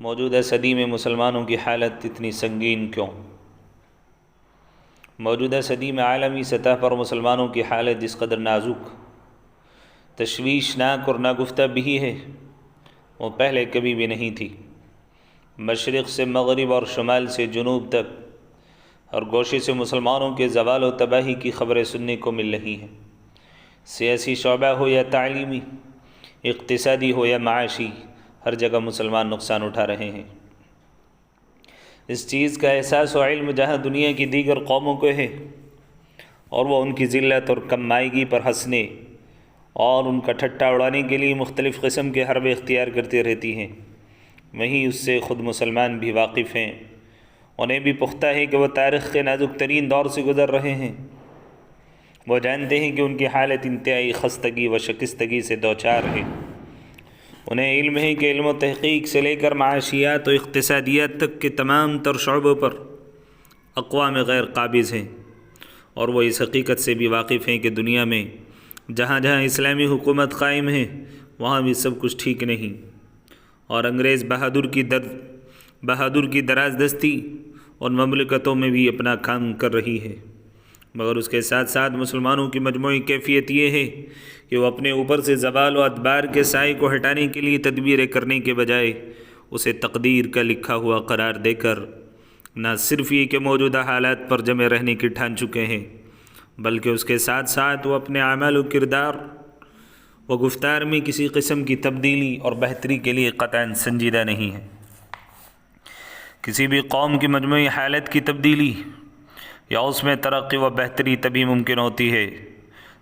موجودہ صدی میں مسلمانوں کی حالت اتنی سنگین کیوں؟ موجودہ صدی میں عالمی سطح پر مسلمانوں کی حالت جس قدر نازک، تشویشناک اور ناگفتہ بھی ہے وہ پہلے کبھی بھی نہیں تھی۔ مشرق سے مغرب اور شمال سے جنوب تک ہر گوشے سے مسلمانوں کے زوال و تباہی کی خبریں سننے کو مل رہی ہیں۔ سیاسی شعبہ ہو یا تعلیمی، اقتصادی ہو یا معاشی، ہر جگہ مسلمان نقصان اٹھا رہے ہیں۔ اس چیز کا احساس و علم جہاں دنیا کی دیگر قوموں کو ہے اور وہ ان کی ذلت اور کم مائیگی پر ہنسنے اور ان کا ٹھٹا اڑانے کے لیے مختلف قسم کے حربے اختیار کرتے رہتی ہیں، وہیں اس سے خود مسلمان بھی واقف ہیں۔ انہیں بھی پختہ ہے کہ وہ تاریخ کے نازک ترین دور سے گزر رہے ہیں۔ وہ جانتے ہیں کہ ان کی حالت انتہائی خستگی و شکستگی سے دوچار ہے۔ انہیں علم ہے کہ علم و تحقیق سے لے کر معاشیات و اقتصادیات تک کے تمام تر شعبوں پر اقوام غیر قابض ہیں، اور وہ اس حقیقت سے بھی واقف ہیں کہ دنیا میں جہاں جہاں اسلامی حکومت قائم ہے وہاں بھی سب کچھ ٹھیک نہیں، اور انگریز بہادر کی دراز دستی ان مملکتوں میں بھی اپنا کام کر رہی ہے، مگر اس کے ساتھ ساتھ مسلمانوں کی مجموعی کیفیت یہ ہے کہ وہ اپنے اوپر سے زوال و ادبار کے سائے کو ہٹانے کے لیے تدبیریں کرنے کے بجائے اسے تقدیر کا لکھا ہوا قرار دے کر نہ صرف یہ کہ موجودہ حالات پر جمے رہنے کی ٹھان چکے ہیں، بلکہ اس کے ساتھ ساتھ وہ اپنے اعمال و کردار و گفتار میں کسی قسم کی تبدیلی اور بہتری کے لیے قطعاً سنجیدہ نہیں ہے۔ کسی بھی قوم کی مجموعی حالت کی تبدیلی یا اس میں ترقی و بہتری تبھی ممکن ہوتی ہے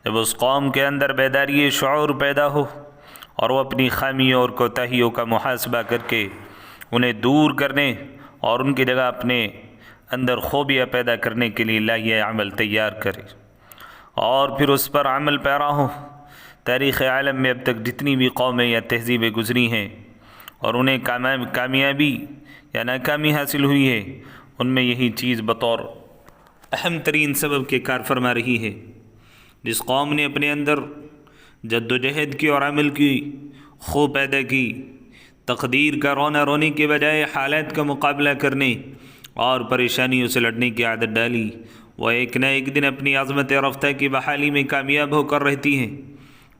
جب اس قوم کے اندر بیداری شعور پیدا ہو اور وہ اپنی خامیوں اور کوتاہیوں کا محاسبہ کر کے انہیں دور کرنے اور ان کی جگہ اپنے اندر خوبیاں پیدا کرنے کے لیے لائحہ عمل تیار کرے اور پھر اس پر عمل پیرا ہو۔ تاریخ عالم میں اب تک جتنی بھی قومیں یا تہذیبیں گزری ہیں اور انہیں کامیابی یا ناکامی حاصل ہوئی ہے، ان میں یہی چیز بطور اہم ترین سبب کے کار فرما رہی ہے۔ جس قوم نے اپنے اندر جد و جہد کی اور عمل کی خو پیدا کی، تقدیر کا رونا رونے کے بجائے حالات کا مقابلہ کرنے اور پریشانیوں سے لڑنے کی عادت ڈالی، وہ ایک نہ ایک دن اپنی عظمت رفتہ کی بحالی میں کامیاب ہو کر رہتی ہیں۔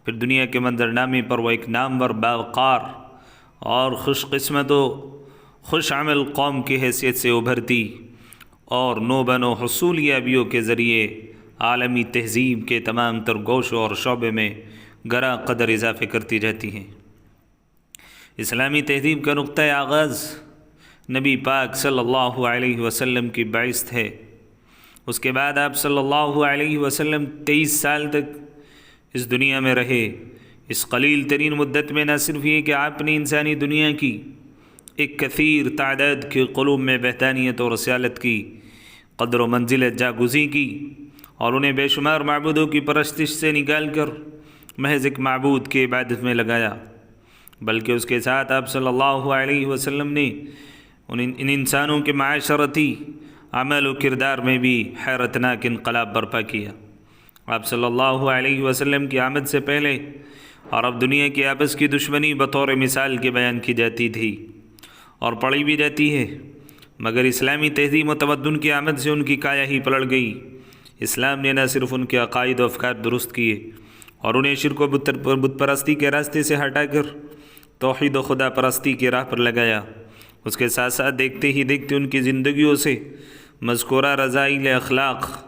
پھر دنیا کے منظرنامے پر وہ ایک نامور باوقار اور خوش قسمت و خوش عمل قوم کی حیثیت سے ابھرتی اور نو بنو حصولیابیوں کے ذریعے عالمی تہذیب کے تمام تر گوشوں اور شعبے میں گراں قدر اضافے کرتی جاتی ہیں۔ اسلامی تہذیب کا نقطۂ آغاز نبی پاک صلی اللہ علیہ وسلم کی بعثت ہے۔ اس کے بعد آپ صلی اللہ علیہ وسلم 23 سال تک اس دنیا میں رہے۔ اس قلیل ترین مدت میں نہ صرف یہ کہ آپ نے انسانی دنیا کی ایک کثیر تعداد کے قلوب میں وحدانیت اور رسالت کی قدر و منزلت جاگزی کی اور انہیں بے شمار معبودوں کی پرستش سے نکال کر محض ایک معبود کی عبادت میں لگایا، بلکہ اس کے ساتھ آپ صلی اللہ علیہ وسلم نے ان انسانوں کے معاشرتی عمل و کردار میں بھی حیرتناک انقلاب برپا کیا۔ آپ صلی اللہ علیہ وسلم کی آمد سے پہلے عرب دنیا کی آپس کی دشمنی بطور مثال کے بیان کی جاتی تھی اور پڑھی بھی جاتی ہے، مگر اسلامی تہذیب و تمدن کی آمد سے ان کی کایا ہی پلٹ گئی۔ اسلام نے نہ صرف ان کے عقائد و افکار درست کیے اور انہیں شرک و بت پرستی کے راستے سے ہٹا کر توحید و خدا پرستی کی راہ پر لگایا، اس کے ساتھ ساتھ دیکھتے ہی دیکھتے ان کی زندگیوں سے مذکورہ رذائل اخلاق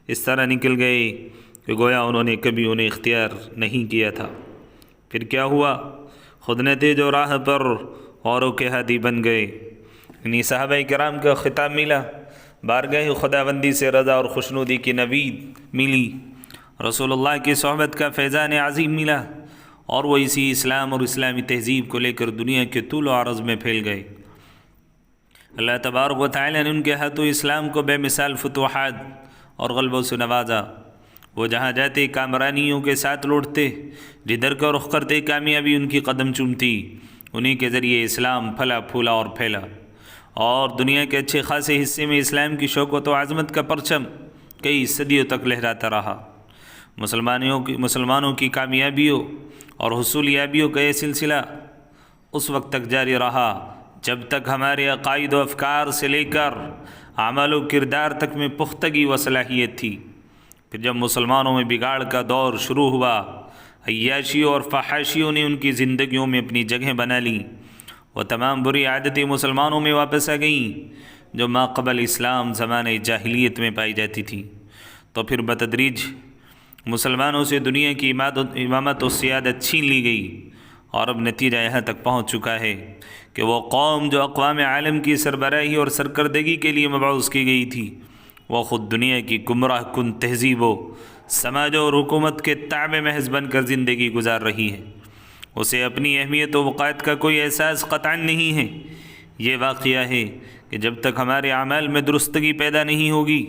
اس طرح نکل گئے کہ گویا انہوں نے کبھی انہیں اختیار نہیں کیا تھا۔ پھر کیا ہوا؟ خود نتیج و راہ پر اوروں کے ہادی بن گئے۔ انہیں صحابہ کرام کا خطاب ملا، بارگاہ خداوندی سے رضا اور خوشنودی کی نوید ملی، رسول اللہ کی صحبت کا فیضان عظیم ملا، اور وہ اسی اسلام اور اسلامی تہذیب کو لے کر دنیا کے طول و عرض میں پھیل گئے۔ اللہ تبارک و تعالی نے ان کے ہاتھوں اسلام کو بے مثال فتوحات اور غلبوں سے نوازا۔ وہ جہاں جاتے کامرانیوں کے ساتھ لوٹتے، جدھر کا رخ کرتے کامیابی ان کی قدم چومتی۔ انہی کے ذریعے اسلام پھلا پھولا اور پھیلا، اور دنیا کے اچھے خاصے حصے میں اسلام کی شوکت و عظمت کا پرچم کئی صدیوں تک لہراتا رہا۔ مسلمانوں کی کامیابیوں اور حصولیابیوں کا یہ سلسلہ اس وقت تک جاری رہا جب تک ہمارے عقائد و افکار سے لے کر عمل و کردار تک میں پختگی و صلاحیت تھی، پھر جب مسلمانوں میں بگاڑ کا دور شروع ہوا، عیاشیوں اور فحاشیوں نے ان کی زندگیوں میں اپنی جگہیں بنا لیں، وہ تمام بری عادتیں مسلمانوں میں واپس آ گئیں جو ما قبل اسلام زمانۂ جاہلیت میں پائی جاتی تھی، تو پھر بتدریج مسلمانوں سے دنیا کی امامت و سیادت چھین لی گئی، اور اب نتیجہ یہاں تک پہنچ چکا ہے کہ وہ قوم جو اقوام عالم کی سربراہی اور سرکردگی کے لیے مبعوث کی گئی تھی، وہ خود دنیا کی گمراہ کن تہذیب و سماج اور حکومت کے تابع محض بن کر زندگی گزار رہی ہے۔ اسے اپنی اہمیت و وقار کا کوئی احساس قطعاً نہیں ہے۔ یہ واقعہ ہے کہ جب تک ہمارے اعمال میں درستگی پیدا نہیں ہوگی،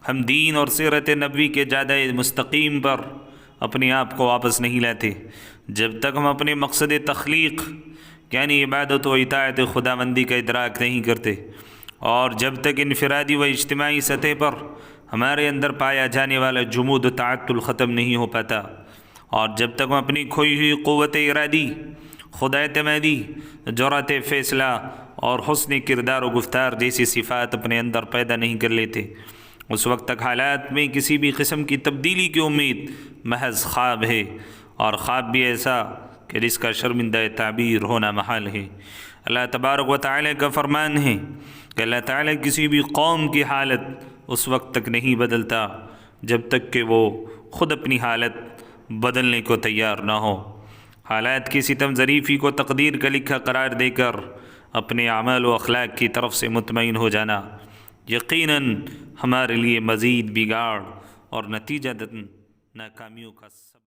ہم دین اور سیرت نبوی کے جادہ مستقیم پر اپنے آپ کو واپس نہیں لاتے، جب تک ہم اپنے مقصد تخلیق یعنی عبادت و اطاعت خداوندی کا ادراک نہیں کرتے، اور جب تک انفرادی و اجتماعی سطح پر ہمارے اندر پایا جانے والا جمود و تعطل ختم نہیں ہو پاتا، اور جب تک ہم اپنی کھوئی ہوئی قوت ارادی، خدا اعتمادی، جرأت فیصلہ اور حسن کردار و گفتار جیسی صفات اپنے اندر پیدا نہیں کر لیتے، اس وقت تک حالات میں کسی بھی قسم کی تبدیلی کی امید محض خواب ہے، اور خواب بھی ایسا کہ جس کا شرمندہ تعبیر ہونا محال ہے۔ اللہ تبارک و تعالی کا فرمان ہے کہ اللہ تعالی کسی بھی قوم کی حالت اس وقت تک نہیں بدلتا جب تک کہ وہ خود اپنی حالت بدلنے کو تیار نہ ہو۔ حالات کی ستم ظریفی کو تقدیر کا لکھا قرار دے کر اپنے اعمال و اخلاق کی طرف سے مطمئن ہو جانا یقیناً ہمارے لیے مزید بگاڑ اور نتیجہ ناکامیوں کا